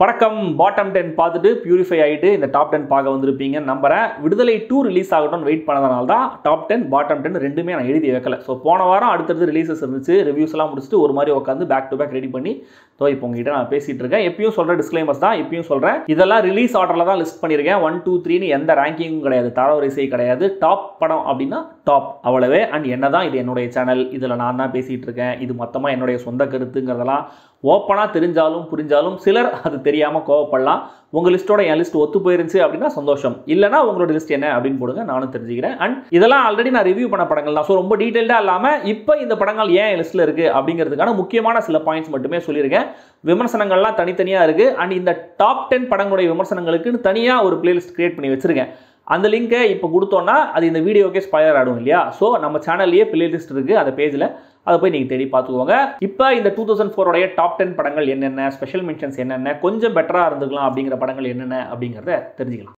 வணக்கம். பாட்டம் 10 பார்த்துட்டு பியூரிஃபை ஆகிட்டு இந்த டாப் 10 பார்க்க வந்திருப்பீங்கன்னு நம்புறேன். விடுதலை 2 ரிலீஸ் ஆகட்டும்னு வெயிட் பண்ணதுனால தான் டாப் 10 பாட்டம் 10 ரெண்டுமே நான் எழுதி வைக்கல. ஸோ போன வாரம் அடுத்தடுத்து ரிலீசஸ் இருந்துச்சு, ரிவ்யூஸ் எல்லாம் முடிச்சுட்டு ஒரு மாதிரி உட்காந்து பேக் டு பேக் ரெடி பண்ணி இப்போ உங்ககிட்ட நான் பேசிட்டு இருக்கேன். எப்பயும் சொல்ற டிஸ்க்ளைமர்ஸ் தான் எப்பயும் சொல்றேன். இதெல்லாம் ரிலீஸ் ஆர்டர்ல தான் லிஸ்ட் பண்ணியிருக்கேன். 1 2 3ன்னு எந்த ரேங்கிங்கும் கிடையாது, தரவரிசை கிடையாது. டாப் படம் அப்படின்னா டாப் அவ்வளவே. அண்ட் என்னதான் இது என்னுடைய சேனல், இதில் நான் தான் பேசிட்டு இருக்கேன், இது மொத்தமாக என்னுடைய சொந்த கருத்துங்கிறதெல்லாம் ஓப்பனாக தெரிஞ்சாலும் புரிஞ்சாலும் சிலர் அது தெரியாமல் கோவப்படலாம். உங்கள் லிஸ்ட்டோட என் லிஸ்ட் ஒத்து போயிருந்துச்சு அப்படின்னா சந்தோஷம், இல்லைனா உங்களோட லிஸ்ட் என்ன அப்படின்னு போடுங்க, நானும் தெரிஞ்சுக்கிறேன். அண்ட் இதெல்லாம் ஆல்ரெடி நான் ரிவ்யூ பண்ண படங்கள் தான். ஸோ ரொம்ப டீட்டெயில்டாக இல்லாமல் இப்போ இந்த படங்கள் ஏன் என் லிஸ்ட்டில் இருக்குது அப்படிங்கிறதுக்கான முக்கியமான சில பாயிண்ட்ஸ் மட்டுமே சொல்லியிருக்கேன். விமர்சனங்கள்லாம் தனித்தனியாக இருக்குது. அண்ட் இந்த டாப் 10 படங்களுடைய விமர்சனங்களுக்குன்னு தனியாக ஒரு பிளேலிஸ்ட் கிரியேட் பண்ணி வச்சுருக்கேன். அந்த லிங்கை இப்போ கொடுத்தோன்னா அது இந்த வீடியோக்கே ஸ்பாயிலர் ஆகிடும் இல்லையா? ஸோ நம்ம சேனல்லையே பிளேலிஸ்ட் இருக்குது, அந்த பேஜில் அதை போய் நீங்கள் தேடி பார்த்துக்கோங்க. இப்போ இந்த 2004 டாப் 10 படங்கள் என்னென்ன, ஸ்பெஷல் மென்ஷன்ஸ் என்னென்ன, கொஞ்சம் பெட்டராக இருந்துக்கலாம் அப்படிங்கிற படங்கள் என்னென்ன அப்படிங்கிறத தெரிஞ்சுக்கலாம்.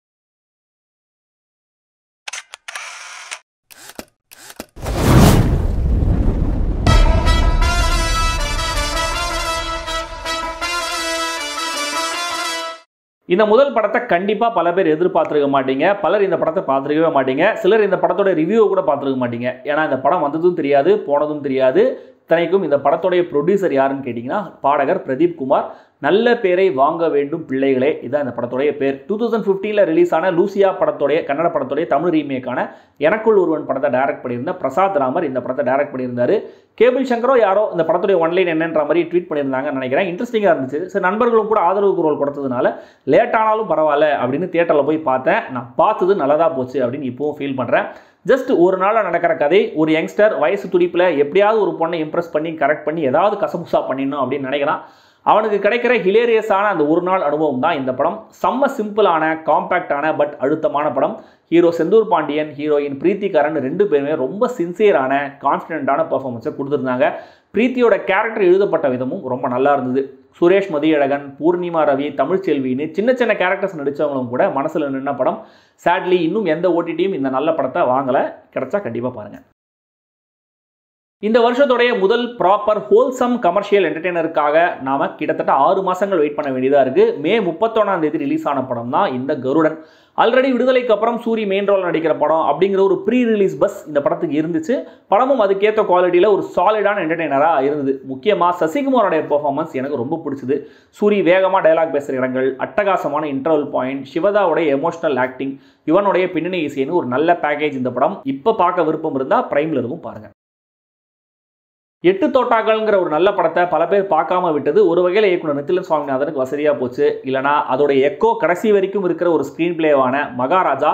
இந்த முதல் படத்தை கண்டிப்பாக பல பேர் எதிர்பார்த்துருக்க மாட்டீங்க. பலர் இந்த படத்தை பார்த்துருக்கவே மாட்டீங்க. சிலர் இந்த படத்தோட ரிவ்யூ கூட பார்த்துருக்க மாட்டீங்க. ஏன்னா இந்த படம் வந்ததும் தெரியாது, போனதும் தெரியாது. இத்தனைக்கும் இந்த படத்தோடைய ப்ரொடியூசர் யாருன்னு கேட்டிங்கன்னா பாடகர் பிரதீப் குமார். நல்ல பேரை வாங்க வேண்டும் பிள்ளைகளே, இதுதான் இந்த படத்தோடைய பேர். 2015 ரிலீஸ் ஆன லூசியா படத்தோடைய கன்னட படத்தோடைய தமிழ் ரீமேக்கான எனக்குள் ஒருவன் படத்தை டைரக்ட் பண்ணியிருந்த பிரசாத் ராமர் இந்த படத்தை டைரக்ட் பண்ணியிருந்தாரு. கேபிள் சங்கரோ யாரோ இந்த படத்துடைய ஒன்லைன் என்னன்ற மாதிரி ட்வீட் பண்ணியிருந்தாங்கன்னு நினைக்கிறேன். இன்ட்ரெஸ்டிங்காக இருந்துச்சு. சரி, நண்பர்களும் கூட ஆதரவு குரல் கொடுத்ததுனால லேட் ஆனாலும் பரவாயில்ல அப்படின்னு தியேட்டரில் போய் பார்த்தேன். நான் பார்த்தது நல்லதாக போச்சு அப்படின்னு இப்போவும் ஃபீல் பண்ணுறேன். ஜஸ்ட் ஒரு நாளில் நடக்கிற கதை. ஒரு யங்ஸ்டர் வயசு துடிப்பில் எப்படியாவது ஒரு பொண்ணை இம்ப்ரெஸ் பண்ணி கரெக்ட் பண்ணி ஏதாவது கசமுசா பண்ணிடணும் அப்படின்னு நினைக்கிறான். அவனுக்கு கிடைக்கிற ஹிலேரியஸான அந்த ஒரு நாள் அனுபவம் தான் இந்த படம். செம்ம சிம்பிளான, காம்பேக்டான பட் அழுத்தமான படம். ஹீரோ செந்தூர் பாண்டியன், ஹீரோயின் பிரீத்தி கரண் ரெண்டு பேருமே ரொம்ப சின்சியரான, கான்ஃபிடென்ட்டான பர்ஃபார்மன்ஸை கொடுத்துருந்தாங்க. பிரீத்தியோட கேரக்டர் எழுதப்பட்ட விதமும் ரொம்ப நல்லா இருந்தது. சுரேஷ் மதியழகன், பூர்ணிமா ரவி, தமிழ்ச்செல்வின்னு சின்ன சின்ன கேரக்டர்ஸ் நடித்தவங்களும் கூட மனசில் நின்ன படம். சேட்லி இன்னும் எந்த ஓடிடியும் இந்த நல்ல படத்தை வாங்கலை. கிடைச்சா கண்டிப்பாக பாருங்கள். இந்த வருஷத்துடைய முதல் ப்ராப்பர் ஹோல்சம் கமர்ஷியல் என்டர்டெய்னருக்காக நாம் கிட்டத்தட்ட 6 மாதங்கள் வெயிட் பண்ண வேண்டியதாக இருக்குது. மே 31 ரிலீஸ் ஆன படம் தான் இந்த கருடன். ஆல்ரெடி விடுதலைக்கு அப்புறம் சூரி மெயின் ரோல் நடிக்கிற படம் அப்படிங்கிற ஒரு ப்ரீ ரிலீஸ் பஸ் இந்த படத்துக்கு இருந்துச்சு. படமும் அதுக்கேற்ற குவாலிட்டியில் ஒரு சாலிடான என்டர்டெய்னராக இருந்தது. முக்கியமாக சசிகுமாரோடைய பெர்ஃபார்மன்ஸ் எனக்கு ரொம்ப பிடிச்சது. சூரி வேகமாக டயலாக் பேசுகிற இடங்கள், அட்டகாசமான இன்டர்வல் பாயிண்ட், சிவதாவுடைய எமோஷனல் ஆக்டிங், இவனுடைய பின்னணி இசைன்னு ஒரு நல்ல பேக்கேஜ் இந்த படம். இப்போ பார்க்க விருப்பம் இருந்தால் பிரைமில் இருக்கும் பாருங்கள். 8 தோட்டாக்கள்ங்கிற ஒரு நல்ல படத்தை பல பேர் பார்க்காம விட்டது ஒரு வகையில் இயக்குனர் நித்திலன் சுவாமிநாதனுக்கு வசதியாக போச்சு. இல்லைனா அதோடைய எக்கோ கடைசி வரைக்கும் இருக்கிற ஒரு ஸ்க்ரீன் பிளேவான மகாராஜா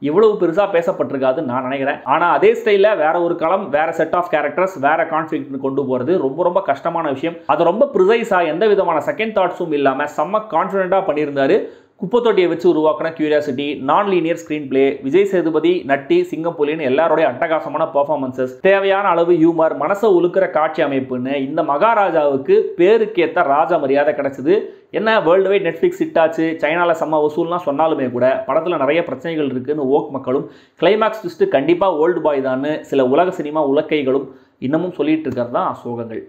இவ்வளவு பெருசாக பேசப்பட்டிருக்காதுன்னு நான் நினைக்கிறேன். ஆனால் அதே ஸ்டைலில் வேற ஒரு களம், வேற செட் ஆஃப் கேரக்டர்ஸ், வேற கான்ஃப்ளிக்ட் கொண்டு போகிறது ரொம்ப ரொம்ப கஷ்டமான விஷயம். அது ரொம்ப ப்ரிசைஸாக எந்த விதமான செகண்ட் தாட்ஸும் இல்லாமல் செம்ம கான்ஃபிடென்ட்டாக பண்ணியிருந்தாரு. குப்பத்தொட்டியை வச்சு உருவாக்கின curiosity, non linear screen play, Vijay Sethupathi, Natty, சிங்கம்புலின்னு எல்லாரோடைய அட்டகாசமான பர்ஃபார்மன்சஸ், தேவையான அளவு ஹியூமர், மனசை உழுக்கிற காட்சி அமைப்புன்னு இந்த மகாராஜாவுக்கு பேருக்கேற்ற ராஜா மரியாதை கிடைச்சது. என்ன வேர்ல்டு வைட் நெட்ஃப்ளிக்ஸ் ஹிட் ஆச்சு, சைனாவில் செம்ம வசூல்லாம் சொன்னாலுமே கூட படத்தில் நிறைய பிரச்சனைகள் இருக்குன்னு ஓக் மக்களும், கிளைமேக்ஸ் ட்விஸ்ட்டு கண்டிப்பாக ஓல்டு பாய் தான்னு சில உலக சினிமா உலக்கைகளும் இன்னமும் சொல்லிட்டு இருக்கிறது தான் சோகங்கள்.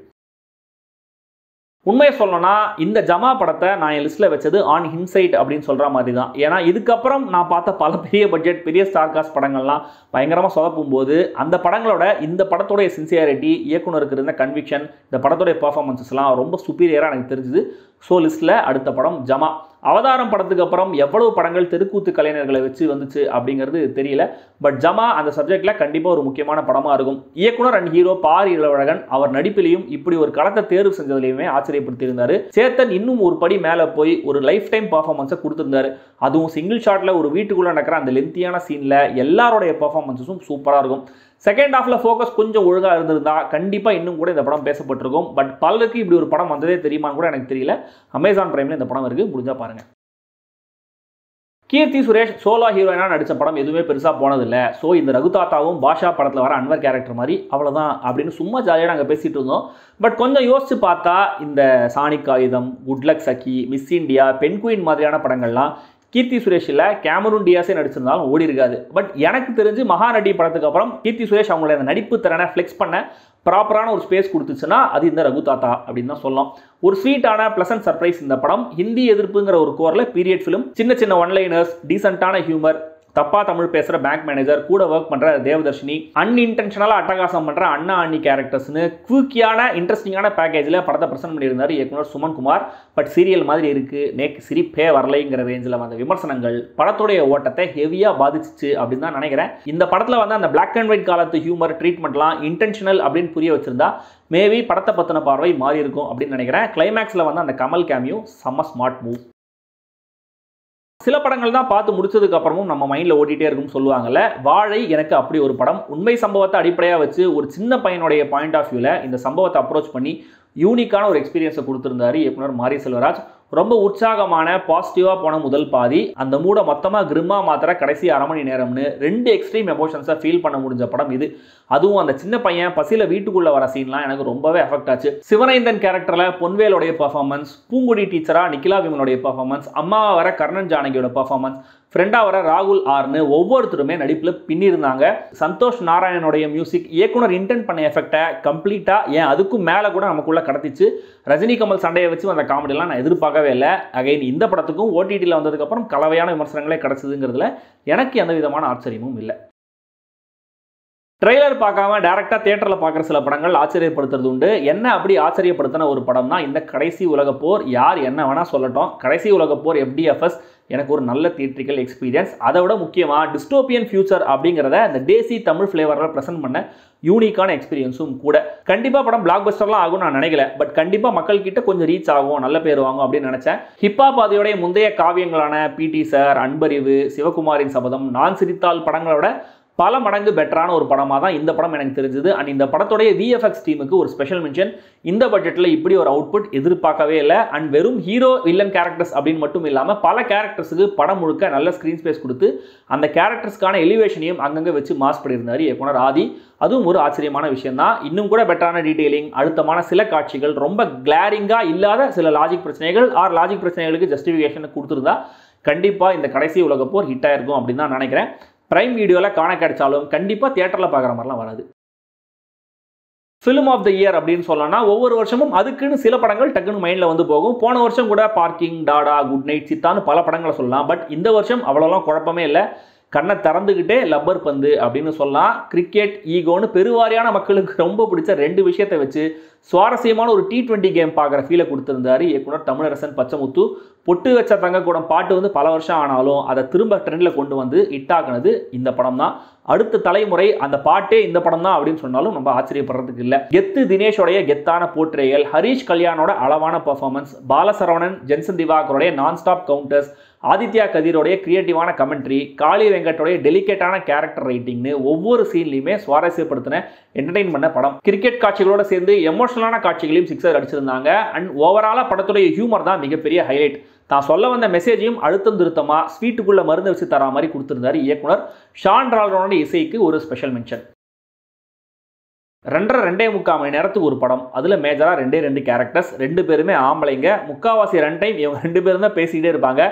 உண்மையை சொல்லணும்னா இந்த ஜமா படத்தை நான் என் லிஸ்ட்டில் வச்சது ஆன் ஹின்சைட் அப்படின்னு சொல்கிற மாதிரி தான். ஏன்னா இதுக்கப்புறம் நான் பார்த்த பல பெரிய பட்ஜெட், பெரிய ஸ்டார் காஸ்ட் படங்கள்லாம் பயங்கரமாக சொதப்பும் போது அந்த படங்களோட இந்த படத்தோடைய சின்சியாரிட்டி, இயக்குனருக்கு இருந்த கன்விக்ஷன், இந்த படத்தோடைய பர்ஃபார்மன்ஸஸ்லாம் ரொம்ப சுப்பீரியராக எனக்கு தெரிஞ்சுது. ஸோ லிஸ்ட்டில் அடுத்த படம் ஜமா. அவதாரம் படத்துக்கு அப்புறம் எவ்வளவு படங்கள் தெருக்கூத்து கலைஞர்களை வச்சு வந்துச்சு அப்படிங்கிறது தெரியல. பட் ஜமா அந்த சப்ஜெக்டில் கண்டிப்பாக ஒரு முக்கியமான படமாக இருக்கும். இயக்குனர் அண்ட் ஹீரோ பாரி இளவழகன் அவர் நடிப்பிலையும் இப்படி ஒரு களத்தை தேர்வு செஞ்சதுலையுமே ஆச்சரியப்படுத்தியிருந்தாரு. சேத்தன் இன்னும் ஒரு படி மேலே போய் ஒரு லைஃப் டைம் பர்ஃபார்மன்ஸை கொடுத்துருந்தாரு. அதுவும் சிங்கிள் ஷாட்டில் ஒரு வீட்டுக்குள்ளே நடக்கிற அந்த லென்த்தியான சீனில் எல்லாரோடைய பர்ஃபார்மன்ஸஸும் சூப்பராக இருக்கும். செகண்ட் ஹாஃபில் ஃபோக்கஸ் கொஞ்சம் ஒழுங்காக இருந்திருந்தா கண்டிப்பாக இன்னும் கூட இந்த படம் பேசப்பட்டிருக்கும். பட் பலருக்கு இப்படி ஒரு படம் வந்ததே தெரியுமான்னு கூட எனக்கு தெரியல. அமேசான் பிரைமில் இந்த படம் இருக்குது, முடிஞ்சால் பாருங்கள். கீர்த்தி சுரேஷ் சோலா ஹீரோயினாக நடித்த படம் எதுவுமே பெருசாக போனதில்லை. ஸோ இந்த ரகுதாத்தாவும் பாஷா படத்தில் வர அன்வர் கேரக்டர் மாதிரி அவ்வளோதான் அப்படின்னு சும்மா ஜாலியாக நாங்கள் பேசிகிட்டு இருந்தோம். பட் கொஞ்சம் யோசித்து பார்த்தா இந்த சாணிக் ஆயுதம், குட்லக் சக்கி, மிஸ் இண்டியா, பெண் குயின் மாதிரியான படங்கள்லாம் கீர்த்தி சுரேஷ் இல்லை கேமரூன் டியாஸே நடிச்சிருந்தாலும் ஓடி இருக்காது. பட் எனக்கு தெரிஞ்சு மகாநடி படத்துக்கு அப்புறம் கீர்த்தி சுரேஷ் அவங்களோட அந்த நடிப்பு திறனை ஃப்ளெக்ஸ் பண்ண ப்ராப்பரான ஒரு ஸ்பேஸ் கொடுத்துச்சுன்னா அது இந்த ரகு தாத்தா அப்படின்னு தான் சொல்லலாம். ஒரு ஸ்வீட்டான பிளசன்ட் சர்ப்ரைஸ் இந்த படம். ஹிந்தி எதிர்ப்புங்கிற ஒரு கோரில் பீரியட் ஃபிலிம், சின்ன சின்ன ஒன்லைனர்ஸ், டீசென்ட்டான ஹியூமர், தப்பா தமிழ் பேசுகிற பேங்க் மேனேஜர், கூட ஒர்க் பண்ணுற தேவதர்ஷினி, அன்இன்டென்ஷனலாக அட்டகாசம் பண்ணுற அண்ணா அண்ணி கேரக்டர்ஸ்னு குவிக்கியான இன்ட்ரெஸ்டிங்கான பேக்கேஜில் படத்தை ப்ரெசென்ட் பண்ணியிருந்தார் இயக்குனர் சுமன் குமார். பட் சீரியல் மாதிரி இருக்குது, நேக்கு சிரிப்பே வரலைங்கிற ரேஞ்சில் வந்த விமர்சனங்கள் படத்துடைய ஓட்டத்தை ஹெவியாக பாதிச்சிச்சு அப்படின்னு தான் நினைக்கிறேன். இந்த படத்தில் வந்து அந்த பிளாக் அண்ட் ஒயிட் காலத்து ஹியூமர் ட்ரீட்மெண்ட்லாம் இன்டென்ஷனல் அப்படின்னு புரிய வச்சிருந்தா மேபி படத்தை பற்றின பார்வை மாறி இருக்கும் அப்படின்னு நினைக்கிறேன். கிளைமேக்ஸில் வந்து அந்த கமல் கேமியோ செம்ம ஸ்மார்ட் மூவ். சில படங்கள் தான் பார்த்து முடிச்சதுக்கு அப்புறமும் நம்ம மைண்டில் ஓட்டிகிட்டே இருக்கும்னு சொல்லுவாங்கல்ல. வாழை எனக்கு அப்படி ஒரு படம். உண்மை சம்பவத்தை அடிப்படையாக வச்சு ஒரு சின்ன பையனுடைய பாயிண்ட் ஆஃப் வியூவில் இந்த சம்பவத்தை அப்ரோச் பண்ணி யூனிக்கான ஒரு எக்ஸ்பீரியன்ஸை கொடுத்துருந்தாரு இயக்குனர் மாரி செல்வராஜ். ரொம்ப உற்சாகமான பாசிட்டிவாக போன முதல் பாதி, அந்த மூட மொத்தமாக கிரிம்மாக மாத்திர கடைசி அரை மணி நேரம்னு 2 எக்ஸ்ட்ரீம் எமோஷன்ஸை ஃபீல் பண்ண முடிஞ்ச படம் இது. அதுவும் அந்த சின்ன பையன் பசியில் வீட்டுக்குள்ளே வர சீன்லாம் எனக்கு ரொம்பவே அஃபெக்ட் ஆச்சு. சிவனைந்தன் கேரக்டரில் பொன்வேலோடைய பர்ஃபார்மன்ஸ், பூங்குடி டீச்சராக நிக்கிலா விமலோடைய பர்ஃபார்மன்ஸ், அம்மாவை வர கர்ணன் ஜானகியோட பர்ஃபார்மன்ஸ், ஃப்ரெண்டாக வர ராகுல் ஆர்னு ஒவ்வொருத்தருமே நடிப்பில் பின்னிருந்தாங்க. சந்தோஷ் நாராயணனுடைய மியூசிக் இயக்குனர் இன்டென்ட் பண்ண எஃபெக்டை கம்ப்ளீட்டாக ஏன் அதுக்கும் மேலே கூட நமக்குள்ளே கடத்திச்சு. ரஜினி கமல் சண்டையை வச்சு அந்த காமெடியெல்லாம் நான் எதிர்பார்க்கவே இல்லை. அகைன் இந்த படத்துக்கும் ஓடிடியில் வந்ததுக்கப்புறம் கலவையான விமர்சனங்களே கிடச்சிதுங்கிறதுல எனக்கு எந்த விதமான ஆச்சரியமும் இல்லை. ட்ரெய்லர் பார்க்காம டேரெக்டாக தியேட்டரில் பார்க்குற சில படங்கள் ஆச்சரியப்படுத்துறது உண்டு. என்ன அப்படி ஆச்சரியப்படுத்தின ஒரு படம்னா இந்த கடைசி உலகப்போர். யார் என்ன வேணால் சொல்லட்டும், கடைசி உலகப்போர் FDFS எனக்கு ஒரு நல்ல தியேட்ரிக்கல் எக்ஸ்பீரியன்ஸ். அதை விட முக்கியமாக டிஸ்டோபியன் ஃபியூச்சர் அப்படிங்கிறத இந்த தேசி தமிழ் ஃப்ளேவரில் ப்ரெசென்ட் பண்ண யூனிக்கான எக்ஸ்பீரியன்ஸும் கூட. கண்டிப்பாக படம் பிளாக் பஸ்டர்லாம் ஆகும் நான் நினைக்கல. பட் கண்டிப்பாக மக்கள்கிட்ட கொஞ்சம் ரீச் ஆகும், நல்ல பேர் வாங்கும் அப்படின்னு நினச்சேன். ஹிப்ஹாப் பாதியோடைய முந்தைய காவியங்களான PT சார், அன்பறிவு, சிவகுமாரின் சபதம், நான் சிரித்தால் படங்களோட பல மடங்கு பெட்டரான ஒரு படமாக தான் இந்த படம் எனக்கு தெரிஞ்சது. அண்ட் இந்த படத்துடைய VFX டீமுக்கு ஒரு ஸ்பெஷல் மென்ஷன். இந்த பட்ஜெட்டில் இப்படி ஒரு அவுட்புட் எதிர்பார்க்கவே இல்லை. அண்ட் வெறும் ஹீரோ வில்லன் கேரக்டர்ஸ் அப்படின்னு மட்டும் இல்லாமல் பல கேரக்டர்ஸுக்கு படம் முழுக்க நல்ல ஸ்க்ரீன் ஸ்பேஸ் கொடுத்து அந்த கேரக்டர்ஸ்க்கான எலிவேஷனையும் அங்கங்கே வச்சு மாஸ் பண்ணியிருந்தார் இயக்குனர் ஆதி. அதுவும் ஒரு ஆச்சரியமான விஷயம் தான். இன்னும் கூட பெட்டரான டீட்டெயிலிங், அழுத்தமான சில காட்சிகள், ரொம்ப கிளாரிங்காக இல்லாத சில லாஜிக் பிரச்சனைகள் லாஜிக் பிரச்சனைகளுக்கு ஜஸ்டிஃபிகேஷன் கொடுத்துருந்தா கண்டிப்பாக இந்த கடைசி உலகப்போர் ஹிட் ஆயிருக்கும் அப்படின்னு தான் நினைக்கிறேன். பிரைம் வீடியோவில் காண கிடைச்சாலும் கண்டிப்பாக தியேட்டரில் பார்க்குற மாதிரிலாம் வராது. ஃபிலிம் ஆஃப் த இயர் அப்படின்னு சொல்லணும்னா ஒவ்வொரு வருஷமும் அதுக்குன்னு சில படங்கள் டக்குன்னு மைண்டில் வந்து போகும். போன வருஷம் கூட பார்க்கிங், டாடா, குட் நைட், சித்தான்னு பல படங்களை சொல்லலாம். பட் இந்த வருஷம் அவ்வளோலாம் குழப்பமே இல்லை. கண்ணை திறந்துக்கிட்டே லப்பர் பந்து அப்படின்னு சொல்லலாம். கிரிக்கெட், ஈகோன்னு பெருவாரியான மக்களுக்கு ரொம்ப பிடிச்ச 2 விஷயத்தை வச்சு சுவாரஸ்யமான ஒரு T20 கேம் பார்க்குற ஃபீலை கொடுத்துருந்தாரு இயக்குனர் தமிழரசன் பச்சமுத்து. பொட்டு வச்ச தங்கக்கூடம் பாட்டு வந்து பல வருஷம் ஆனாலும் அதை திரும்ப ட்ரெண்டில் கொண்டு வந்து ஹிட்டாக்குனது இந்த படம் தான். அடுத்த தலைமுறை அந்த பாட்டே இந்த படம் தான் அப்படின்னு சொன்னாலும் நம்ம ஆச்சரியப்படுறதுக்கு இல்லை. கெத்து தினேஷோடைய கெத்தான போர்ட்ரேயல், ஹரீஷ் கல்யாணோட அளவான பர்ஃபார்மன்ஸ், பாலசரவணன், ஜென்சன் திவாகரோடைய நான் ஸ்டாப் கவுண்டர்ஸ், ஆதித்யா கதிரோடைய கிரியேட்டிவான கமெண்ட்ரி, காளி வெங்கட்டோடைய டெலிகேட்டான கேரக்டர் ரைட்டிங்னு ஒவ்வொரு சீன்லையுமே சுவாரஸ்யப்படுத்தின என்டர்டெயின் பண்ண படம். கிரிக்கெட் காட்சிகளோட சேர்ந்து எமோஷனலான காட்சிகளையும் சிக்ஸர் அடிச்சிருந்தாங்க. அண்ட் ஓவராலாக படத்துடைய ஹியூமர் தான் மிகப்பெரிய ஹைலைட். தான் சொல்ல வந்த மெசேஜையும் அழுத்தம் திருத்தமாக ஸ்வீட்டுக்குள்ளே மருந்து வச்சு தரா மாதிரி கொடுத்துருந்தாரு இயக்குனர். ஷான் ரால்ரோட இசைக்கு ஒரு ஸ்பெஷல் மென்ஷன். 2.5 மணி நேரத்துக்கு ஒரு படம். அதில் மேஜராக 2 கேரக்டர்ஸ், 2 பேருமே ஆம்பளைங்க. முக்காவாசி ரன் டைம் இவங்க 2 பேரும் தான் பேசிக்கிட்டே இருப்பாங்க.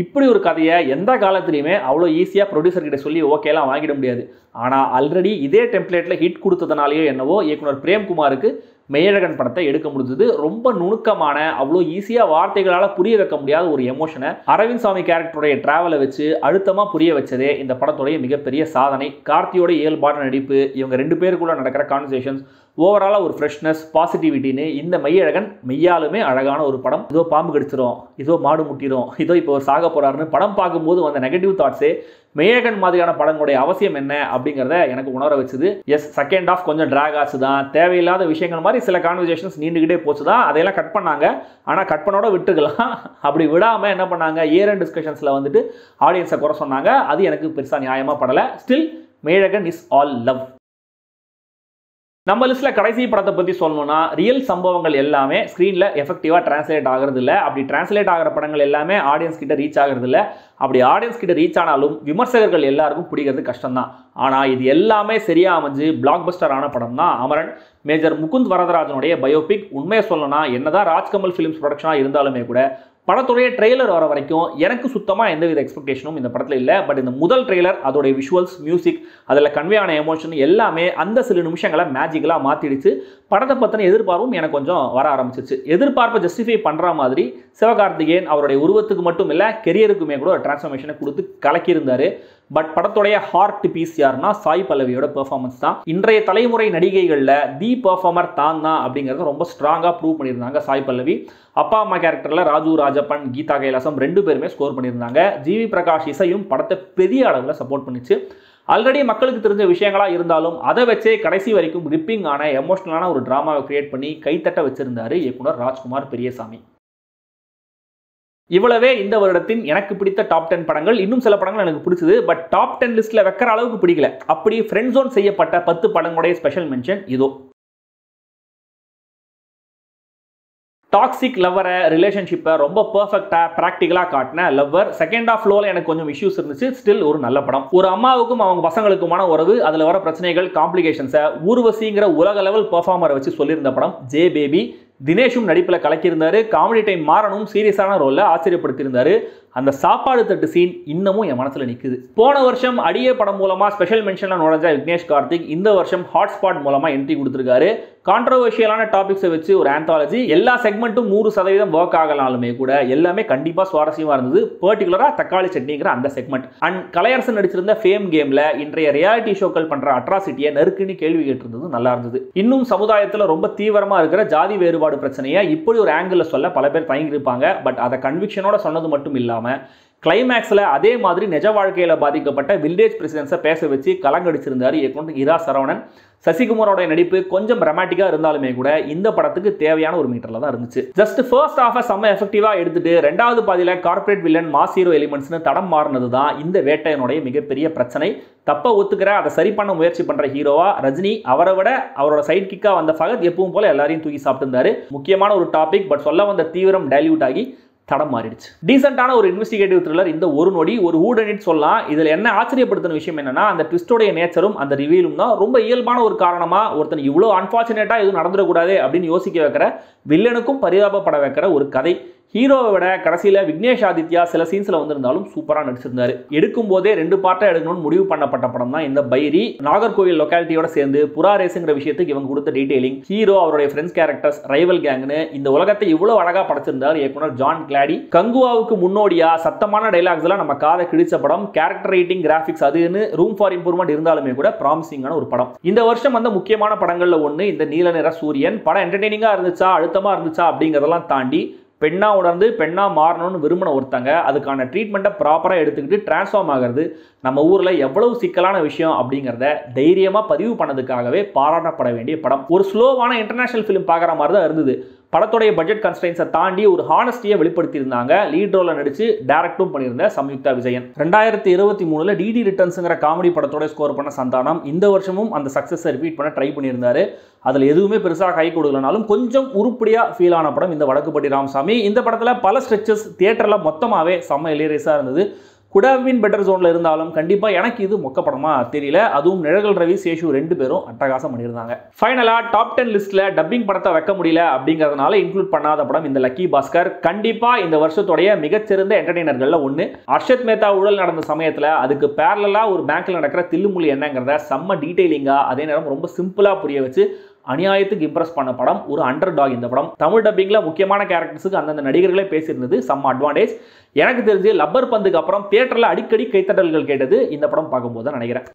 இப்படி ஒரு கதையை எந்த காலத்துலையுமே அவ்வளோ ஈஸியாக ப்ரொடியூசர்கிட்ட சொல்லி ஓகேலாம் வாங்கிட முடியாது. ஆனால் ஆல்ரெடி இதே டெம்ப்ளேட்டில் ஹிட் கொடுத்ததுனாலேயோ என்னவோ இயக்குனர் பிரேம்குமாருக்கு மெய்யழகன் படத்தை எடுக்க முடிஞ்சது. ரொம்ப நுணுக்கமான, அவ்வளோ ஈஸியாக வார்த்தைகளால் புரிய வைக்க முடியாத ஒரு எமோஷனை அரவிந்த் சாமி கேரக்டருடைய டிராவலை வச்சு அழுத்தமாக புரிய வச்சதே இந்த படத்துடைய மிகப்பெரிய சாதனை. கார்த்தியோட இயல்பான நடிப்பு, இவங்க 2 பேருக்குள்ள நடக்கிற கான்வர்சேஷன்ஸ், ஓவராலாக ஒரு ஃப்ரெஷ்னஸ், பாசிட்டிவிட்டின்னு இந்த மெய்யழகன் மெய்யாலுமே அழகான ஒரு படம். இதோ பாம்பு கடிச்சிரும், இதோ மாடு முட்டிரும், இதோ இப்போ ஒரு சாக போறாருன்னு படம் பார்க்கும்போது வந்த நெகட்டிவ் தாட்ஸே மெய்யழகன் மாதிரியான படங்களுடைய அவசியம் என்ன அப்படிங்கிறத எனக்கு உணர வச்சுது. எஸ், செகண்ட் ஆஃப் கொஞ்சம் டிராக் ஆச்சு தான், தேவையில்லாத விஷயங்கள் மாதிரி சில கான்வர்சேஷன்ஸ் நீண்டுகிட்டே போச்சு தான், அதையெல்லாம் கட் பண்ணாங்க. ஆனால் கட் பண்ணோட விட்டுக்கலாம். அப்படி விடாமல் என்ன பண்ணாங்க, இயர் அண்ட் டிஸ்கஷன்ஸில் வந்துட்டு ஆடியன்ஸை குறை சொன்னாங்க. அது எனக்கு பெருசாக நியாயமாக படலை. Still Meiyazhagan is all love. நம்ம லிஸ்ட்டில் கடைசி படத்தை பற்றி சொல்லணும்னா, ரியல் சம்பவங்கள் எல்லாமே ஸ்க்ரீனில் எஃபெக்டிவாக டிரான்ஸ்லேட் ஆகிறது இல்லை. அப்படி டிரான்ஸ்லேட் ஆகிற படங்கள் எல்லாமே ஆடியன்ஸ் கிட்ட ரீச் ஆகிறது இல்லை. அப்படி ஆடியன்ஸ் கிட்ட ரீச் ஆனாலும் விமர்சகர்கள் எல்லாருக்கும் பிடிக்கிறது கஷ்டம்தான். ஆனால் இது எல்லாமே சரியாக அமைஞ்சு பிளாக் பஸ்டரான படம் தான் அமரன். மேஜர் முகுந்த் வரதராஜனுடைய பயோபிக். உண்மையை சொல்லணும்னா என்னதான் ராஜ்கமல் ஃபிலிம்ஸ் ப்ரொடக்ஷனாக இருந்தாலுமே கூட படத்துடைய ட்ரெய்லர் வர வரைக்கும் எனக்கு சுத்தமாக எந்தவித எக்ஸ்பெக்டேஷனும் இந்த படத்தில் இல்லை. பட் இந்த முதல் ட்ரெய்லர் அதோடைய விஷுவல்ஸ், மியூசிக், அதில் கன்வே ஆன எமோஷன் எல்லாமே அந்த சில நிமிஷங்களை மேஜிக்கலாக மாற்றிடுச்சு. படத்தை பற்றின எதிர்பார்ப்பும் எனக்கு கொஞ்சம் வர ஆரம்பிச்சிச்சு. எதிர்பார்ப்பை ஜஸ்டிஃபை பண்ணுற மாதிரி சிவகார்த்திகேயன் அவருடைய உருவத்துக்கு மட்டும் இல்லை, கெரியருக்குமே கூட ஒரு டிரான்ஸ்ஃபர்மேஷனை கொடுத்து கலக்கியிருந்தார். பட் படத்துடைய ஹார்ட் பீஸ் யாருன்னா சாய் பல்லவியோட பெர்ஃபார்மன்ஸ் தான். இன்றைய தலைமுறை நடிகைகளில் தி பெர்ஃபார்மர் தான் அப்படிங்கிறத ரொம்ப ஸ்ட்ராங்காக ப்ரூவ் பண்ணியிருந்தாங்க சாய் பல்லவி. அப்பா அம்மா கேரக்டரில் ராஜு ராஜப்பன், கீதா கைலாசம் 2 பேருமே ஸ்கோர் பண்ணியிருந்தாங்க. ஜிவி பிரகாஷ் இசையும் படத்தை பெரிய அளவில் சப்போர்ட் பண்ணிச்சு. ஆல்ரெடி மக்களுக்கு தெரிஞ்ச விஷயங்களா இருந்தாலும் அதை வச்சே கடைசி வரைக்கும் ரிப்பிங்கான எமோஷனலான ஒரு டிராமாவை கிரியேட் பண்ணி கைத்தட்ட வச்சிருந்தாரு இயக்குனர் ராஜ்குமார் பெரியசாமி. இவ்வளவே இந்த வருடத்தின் எனக்கு பிடித்த டாப் 10 படங்கள். இன்னும் சில படங்கள் எனக்கு பிடிச்சது, பட் டாப் 10 லிஸ்ட்ல வைக்கிற அளவுக்கு பிடிக்கல. அப்படி ஃப்ரெண்ட் ஜோன் செய்யப்பட்ட 10 படங்களுடைய ஸ்பெஷல் மென்ஷன் இதோ. டாக்ஸிக் லவ்வரை, ரிலேஷன்ஷிப்பை ரொம்ப பர்ஃபெக்டாக ப்ராக்டிக்கலாக காட்டின லவ்வர். செகண்ட் ஆஃப் ஃப்ளோவில் எனக்கு கொஞ்சம் இஷ்யூஸ் இருந்துச்சு. ஸ்டில் ஒரு நல்ல படம். ஒரு அம்மாவுக்கும் அவங்க பசங்களுக்குமான உறவு, அதில் வர பிரச்சனைகள், காம்ப்ளிகேஷன்ஸை ஊர்வசிங்கிற உலக லெவல் பெர்ஃபார்மரை வச்சு சொல்லியிருந்த படம் ஜே பேபி. தினேஷும் நடிப்பில் கலக்கியிருந்தாரு. காமெடி டைம் மாறனும் சீரியஸான ரோலில் ஆச்சரியப்படுத்தியிருந்தாரு. அந்த சாப்பாடு தட்டு சீன் இன்னமும் என் மனசில் நிற்குது. போன வருஷம் அடியே படம் மூலமாக ஸ்பெஷல் மென்ஷனில் நுழைஞ்ச விக்னேஷ் கார்த்திக் இந்த வருஷம் ஹாட்ஸ்பாட் மூலமாக என்ட்ரி கொடுத்துருக்காரு. கான்ட்ரவர்ஷியலான டாபிக்ஸை வச்சு ஒரு ஆந்தாலஜி. எல்லா செக்மெண்ட்டும் 100% ஒர்க் ஆகலாலுமே கூட எல்லாமே கண்டிப்பாக சுவாரஸ்யமாக இருந்தது. பர்டிகுலராக தக்காளி சட்னிங்கிற அந்த செக்மெண்ட். அண்ட் கலையரசன் நடிச்சிருந்த ஃபேம் கேமில் இன்றைய ரியாலிட்டி ஷோக்கள் பண்ணுற அட்ராசிட்டியை நெருக்குன்னு கேள்வி கேட்டிருந்தது நல்லா இருந்தது. இன்னும் சமுதாயத்தில் ரொம்ப தீவிரமாக இருக்கிற ஜாதி வேறுபாடு பிரச்சனையை இப்படி ஒரு ஆங்கிள் சொல்ல பல பேர் தயங்கியிருப்பாங்க. பட் அதை கன்விக்ஷனோட சொன்னது மட்டும் இல்லாமல் கிளைமேக்ஸில் அதே மாதிரி நிஜ வாழ்க்கையில் பாதிக்கப்பட்ட வில்லேஜ் பிரசிடென்ட்ஸை பேச வச்சு கலங்கடிச்சிருந்தார் இயக்குனர் இரா சரவணன். சசிகுமாரோட நடிப்பு கொஞ்சம் ரொமாட்டிக்காக இருந்தாலுமே கூட இந்த படத்துக்கு தேவையான ஒரு மீட்டரில் தான் இருந்துச்சு. ஜஸ்ட் ஃபர்ஸ்ட் ஹாஃபை செம்ம எஃபெக்டிவாக எடுத்துட்டு ரெண்டாவது பாதியில் கார்பரேட் வில்லன் மாஸ் ஹீரோ எலிமெண்ட்ஸ்னு தடம் மாறினது தான் இந்த வேட்டையனுடைய மிகப்பெரிய பிரச்சனை. தப்பை ஒத்துக்கிற அதை சரி பண்ண முயற்சி பண்ணுற ஹீரோவா ரஜினி, அவரை விட அவரோட சைட் கிக்காக வந்த ஃபகத் எப்பவும் போல எல்லாரையும் தூக்கி சாப்பிட்டுருந்தாரு. முக்கியமான ஒரு டாபிக், பட் சொல்ல வந்த தீவிரம் டைல்யூட் ஆகி தடம் மாறிடுச்சு. டீசென்டான ஒரு இன்வெஸ்டிகேட்டிவ் த்ரில்லர் இந்த ஒரு நொடி, ஒரு ஹூடனிட் சொல்லலாம். இதில் என்ன ஆச்சரியப்படுத்தின விஷயம் என்னன்னா, அந்த ட்விஸ்டோடைய நேச்சரும் அந்த ரிவீலும் தான் ரொம்ப இயல்பான ஒரு காரணமாக ஒருத்தன் இவ்வளோ அன்ஃபார்ச்சுனேட்டாக எதுவும் நடந்துடக்கூடாது அப்படின்னு யோசிக்க வைக்கிற, வில்லனுக்கும் பரிதாபப்பட வைக்கிற ஒரு கதை. ஹீரோவை விட கடைசியில் விக்னேஷ் ஆதித்யா சில சீன்ஸில் வந்திருந்தாலும் சூப்பராக நடிச்சிருந்தாரு. எடுக்கும் போதே 2 பார்ட்டாக எடுக்கணும்னு முடிவு பண்ணப்பட்ட படம் தான் இந்த பைரி. நாகர்கோவில் லொக்காலிட்டியோட சேர்ந்து புறா ரேஸுங்கிற விஷயத்துக்கு இவங்க கொடுத்த டீடைலிங், ஹீரோ அவருடைய ஃப்ரெண்ட்ஸ் கேரக்டர்ஸ், ரைவல் கேங்னு இந்த உலகத்தை இவ்வளோ அழகாக படைச்சிருந்தார் இயக்குனர் ஜான் கிளாடி. கங்குவாவுக்கு முன்னோடியா சத்தமான டைலாக்ஸ் எல்லாம் நம்ம காதை கிழிச்ச படம். கேரக்டர் ரைட்டிங், கிராஃபிக்ஸ் அதுன்னு ரூம் ஃபார் இம்ப்ரூவ்மெண்ட் இருந்தாலுமே கூட ப்ராமிசிங்கான ஒரு படம். இந்த வருஷம் வந்த முக்கியமான படங்கள்ல ஒன்று இந்த நீல நிற சூரியன். படம் என்டர்டெய்னிங்காக இருந்துச்சா, அழுத்தமாக இருந்துச்சா அப்படிங்கிறதெல்லாம் தாண்டி பெண்ணா உணர்ந்து பெண்ணா மாறணும்னு விரும்பின ஒருத்தங்க அதுக்கான ட்ரீட்மெண்ட்டை ப்ராப்பராக எடுத்துக்கிட்டு டிரான்ஸ்ஃபார்ம் ஆகிறது நம்ம ஊரில் எவ்வளவு சிக்கலான விஷயம் அப்படிங்கிறத தைரியமாக பதிவு பண்ணதுக்காகவே பாராட்டப்பட வேண்டிய படம். ஒரு ஸ்லோவான இன்டர்நேஷனல் ஃபிலிம் பார்க்குற மாதிரி தான் இருந்தது. படத்துடைய பட்ஜெட் கன்ஸ்ட்ரெயின்ஸை தாண்டி ஒரு ஹானஸ்டியை வெளிப்படுத்தியிருந்தாங்க. லீட் ரோலில் நடிச்சு டைரக்டும் பண்ணியிருந்த சம்யுக்தா விஜயன். 2023 டிடி ரிட்டர்ன்ஸுங்கிற காமெடி படத்தோட ஸ்கோர் பண்ண சந்தானம் இந்த வருஷமும் அந்த சக்ஸஸை ரிப்பீட் பண்ண ட்ரை பண்ணியிருந்தாரு. அதில் எதுவுமே பெருசாக கை கொடுக்கலனாலும் கொஞ்சம் உருப்படியாக ஃபீல் ஆன படம் இந்த வடக்குப்பட்டி ராமசாமி. இந்த படத்தில் பல ஸ்ட்ரெச்சஸ் தியேட்டரில் மொத்தமாகவே செம்ம இலேரியஸாக இருந்தது. குட் ஹவ் பீன் பெட்டர் ஜோனில் இருந்தாலும் கண்டிப்பாக எனக்கு இது மொக்க படமாக தெரியல. அதுவும் நிழல் ரவி, சேஷு 2 பேரும் அட்டகாசம் பண்ணியிருந்தாங்க. ஃபைனலாக டாப் 10 லிஸ்ட்டில் டப்பிங் படத்தை வைக்க முடியல அப்படிங்கிறதுனால இன்க்ளூட் பண்ணாத படம் இந்த லக்கி பாஸ்கர். கண்டிப்பாக இந்த வருஷத்துடைய மிகச்சிறந்த என்டர்டெய்னர்களில் ஒன்று. அர்ஷத் மேத்தா ஊழல் நடந்த சமயத்தில் அதுக்கு பேரலாக ஒரு பேங்க்கில் நடக்கிற தில்லுமுள்ளி என்னங்கிறத செம்ம டீட்டெயிலிங்காக அதே நேரம் ரொம்ப சிம்பிளாக புரிய வச்சு அநியாயத்துக்கு இம்ப்ரெஸ் பண்ண படம் ஒரு அண்டர் டாக். இந்த படம் தமிழ் டப்பிங்கில் முக்கியமான கேரக்டர்ஸுக்கு அந்தந்த நடிகர்களே பேசியிருந்தது செம்ம அட்வான்டேஜ். எனக்கு தெரிஞ்சு லப்பர் பந்துக்கு அப்புறம் தியேட்டரில் அடிக்கடி கைத்தட்டல்கள் கேட்டது இந்த படம் பார்க்கும்போது தான் நினைக்கிறேன்.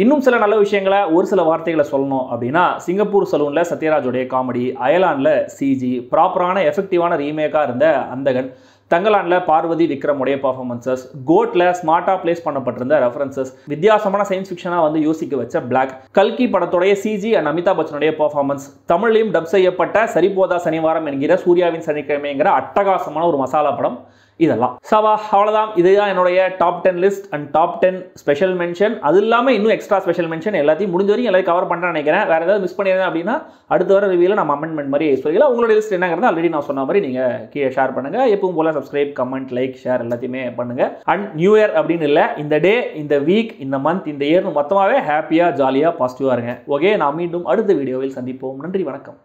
இன்னும் சில நல்ல விஷயங்களை ஒரு சில வார்த்தைகளை சொல்லணும் அப்படின்னா, சிங்கப்பூர் சலூனில் சத்யராஜோடைய காமெடி, அயலானில் சிஜி, ப்ராப்பரான எஃபெக்டிவான ரீமேக்காக இருந்த அந்தகன், தங்கலானில் பார்வதி விக்ரமுடைய பர்ஃபார்மன்சஸ், கோட்டில் ஸ்மார்ட்டாக பிளேஸ் பண்ணப்பட்டிருந்த ரெஃபரன்சஸ், வித்தியாசமான சயின்ஸ் ஃபிக்ஷனாக வந்து யோசிக்க வச்ச பிளாக், கல்கி படத்துடைய சிஜி அண்ட் அமிதாப் பச்சனுடைய பர்ஃபார்மன்ஸ், தமிழ்லையும் டப் செய்யப்பட்ட சரிபோதா சனிவாரம் என்கிற சூர்யாவின் சனிக்கிழமைங்கிற அட்டகாசமான ஒரு மசாலா படம். இதெல்லாம் சவா அவ்வளோதான். இதுதான் என்னுடைய top 10 list and top 10 special mention. அது இல்லாமல் இன்னும் எக்ஸ்ட்ரா ஸ்பெஷல் மென்ஷன் எல்லாத்தையும் முடிஞ்ச வரைக்கும் எல்லாத்தையும் கவர் பண்ணுறேன்னு நினைக்கிறேன். வேறு ஏதாவது மிஸ் பண்ணியிருந்தேன் அப்படின்னா அடுத்த வர ரிவியூவில் நம்ம அமெண்ட்மெண்ட் மாதிரி சொல்லிக்கலாம். உங்களோட லிஸ்ட் என்னங்கிறது ஆல்ரெடி நான் சொன்ன மாதிரி நீங்கள் கீழே ஷேர் பண்ணுங்கள். எப்பவும் போல் சப்ஸ்கிரைப், கமெண்ட், லைக், ஷேர் எல்லாத்தையுமே பண்ணுங்கள். அண்ட் நியூ இயர் அப்படின்னு இல்லை, இந்த டே, இந்த வீக், இந்த மந்த், இந்த இயர்னு மொத்தமாகவே ஹாப்பியாக, ஜாலியாக, பாசிட்டிவாக இருங்க. ஓகே, நான் மீண்டும் அடுத்த வீடியோவில் சந்திப்போம். நன்றி, வணக்கம்.